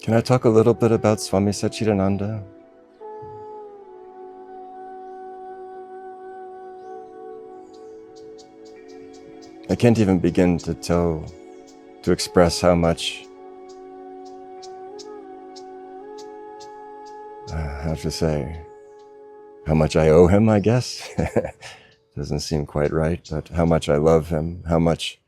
Can I talk a little bit about Swami Satchidananda? I can't even begin to express how much, how to say, how much I owe him, I guess. Doesn't seem quite right, but how much I love him, how much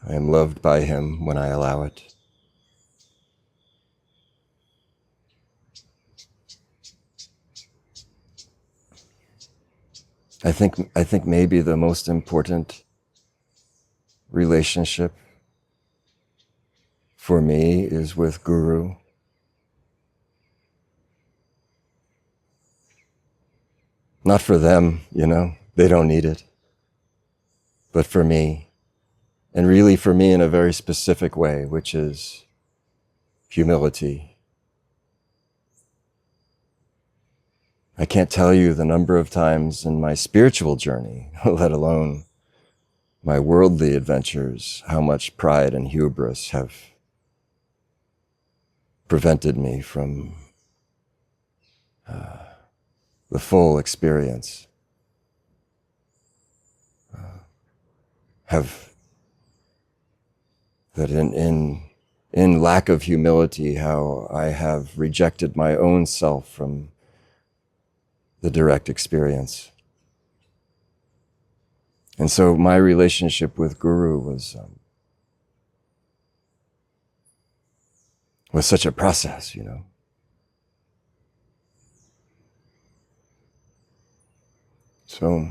I am loved by him when I allow it. I think maybe the most important relationship for me is with Guru. Not for them, they don't need it, but for me. And really for me in a very specific way, which is humility. I can't tell you the number of times in my spiritual journey, let alone my worldly adventures, how much pride and hubris have prevented me from the full experience. That in lack of humility, how I have rejected my own self from the direct experience. And so my relationship with Guru was such a process, So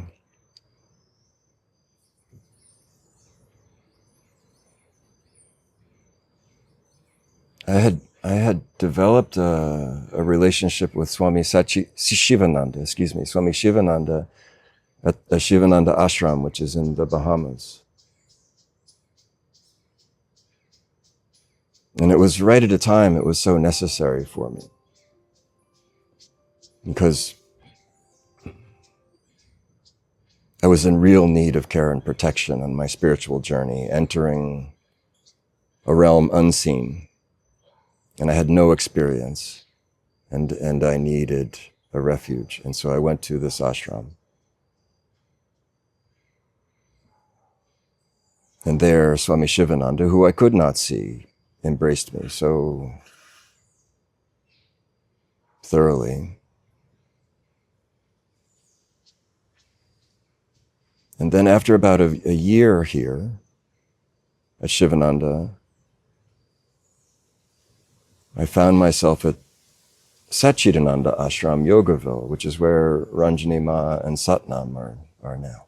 I had developed a relationship with Swami Shivananda at the Shivananda ashram, which is in the Bahamas. And it was right at a time it was so necessary for me. Because I was in real need of care and protection on my spiritual journey, entering a realm unseen. And I had no experience, and I needed a refuge. And so I went to this ashram. And there, Swami Shivananda, who I could not see, embraced me so thoroughly. And then after about a year here at Shivananda, I found myself at Satchidananda Ashram, Yogaville, which is where Ranjani Ma and Satnam are now.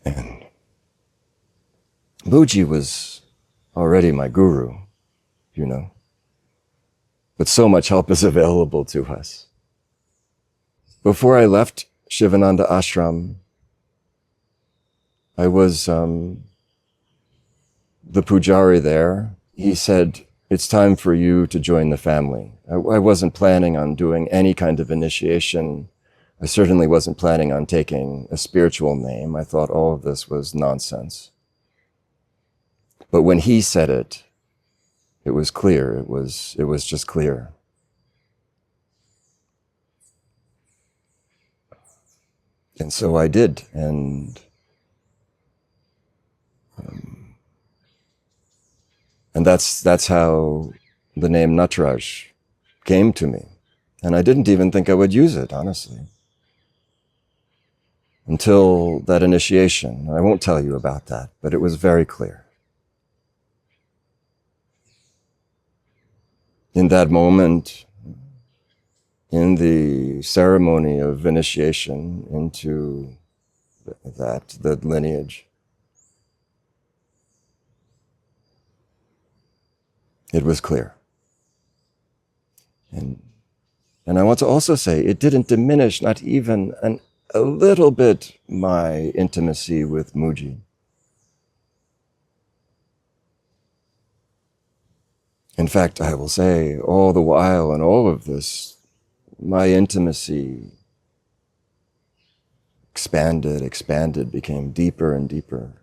And Muji was already my guru, but so much help is available to us. Before I left Shivananda Ashram, I was the pujari there. He said, "It's time for you to join the family." I wasn't planning on doing any kind of initiation. I certainly wasn't planning on taking a spiritual name. I thought all of this was nonsense. But when he said it, it was clear. It was just clear. And so I did, and that's how the name Nataraj came to me. And I didn't even think I would use it, honestly, until that initiation. I won't tell you about that, but it was very clear. In that moment, in the ceremony of initiation into the lineage, it was clear. And I want to also say, it didn't diminish, not even a little bit, my intimacy with Muji. In fact, I will say, all the while in all of this, my intimacy expanded, became deeper and deeper.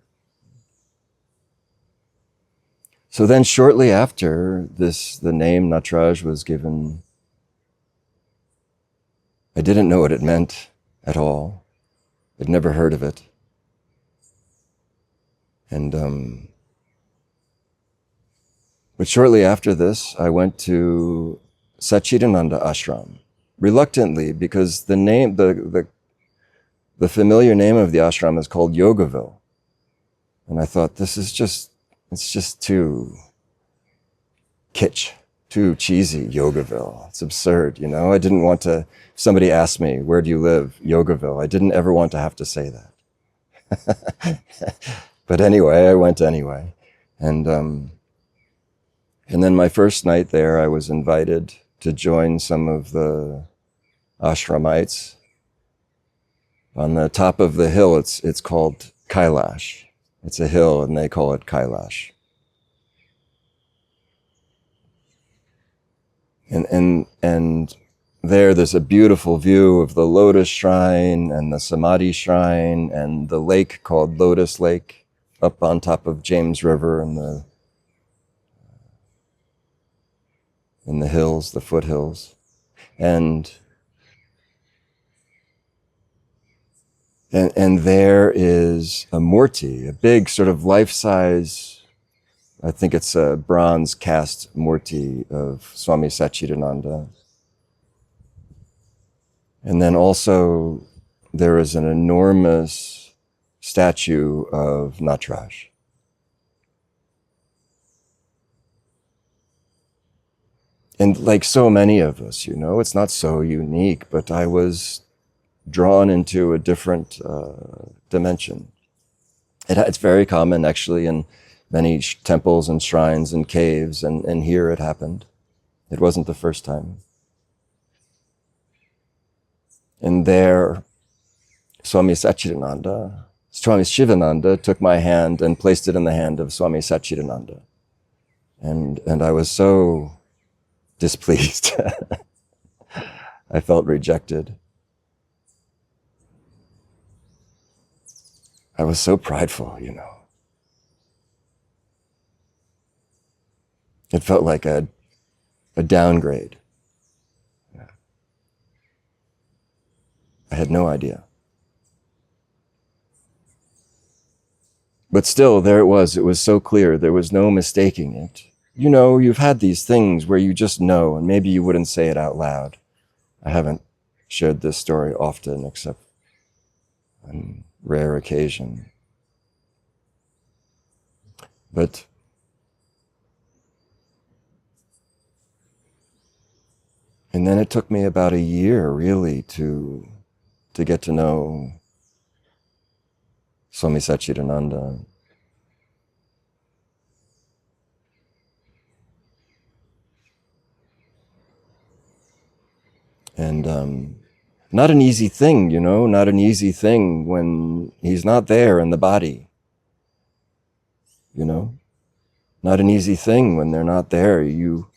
So then shortly after this, the name Nataraj was given. I didn't know what it meant at all. I'd never heard of it. But shortly after this, I went to Satchidananda ashram, reluctantly, because the name, the familiar name of the ashram is called Yogaville. And I thought, it's just too kitsch, too cheesy, Yogaville. It's absurd, you know? I didn't want to, if somebody asked me, where do you live? Yogaville. I didn't ever want to have to say that. But anyway, I went anyway. And then my first night there, I was invited to join some of the ashramites. On the top of the hill, it's called Kailash. It's a hill, and they call it Kailash. And there's a beautiful view of the Lotus Shrine and the Samadhi Shrine and the lake called Lotus Lake up on top of James River and in the hills, the foothills. And there is a murti, a big sort of life-size, I think it's a bronze cast murti of Swami Satchidananda. And then also there is an enormous statue of Nataraj. And like so many of us, you know, it's not so unique, but I was drawn into a different dimension. It's very common, actually, in many temples and shrines and caves, and here it happened. It wasn't the first time. And there, Swami Shivananda took my hand and placed it in the hand of Swami Satchidananda. And I was so displeased. I felt rejected. I was so prideful, you know. It felt like a downgrade. I had no idea. But still, there it was. It was so clear. There was no mistaking it. You know, you've had these things where you just know, and maybe you wouldn't say it out loud. I haven't shared this story often, except on rare occasion. But and then it took me about a year, really, to get to know Swami Satchidananda. And not an easy thing, you know, not an easy thing when he's not there in the body, you know. Not an easy thing when they're not there. You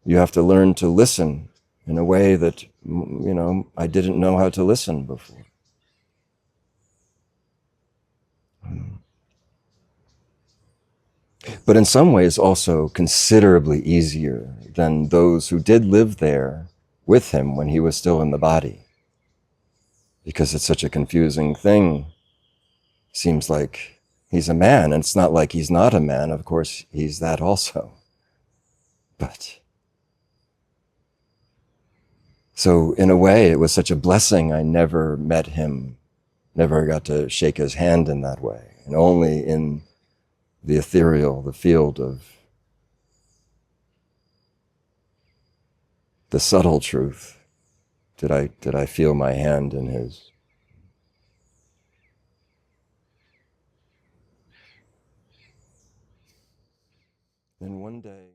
have to learn to listen in a way that, you know, I didn't know how to listen before. But in some ways also considerably easier than those who did live there with him when he was still in the body. Because it's such a confusing thing. Seems like he's a man, and it's not like he's not a man. Of course, he's that also. But so in a way, it was such a blessing. I never met him, never got to shake his hand in that way, and only in the ethereal, the field of the subtle truth did I feel my hand in his. Then one day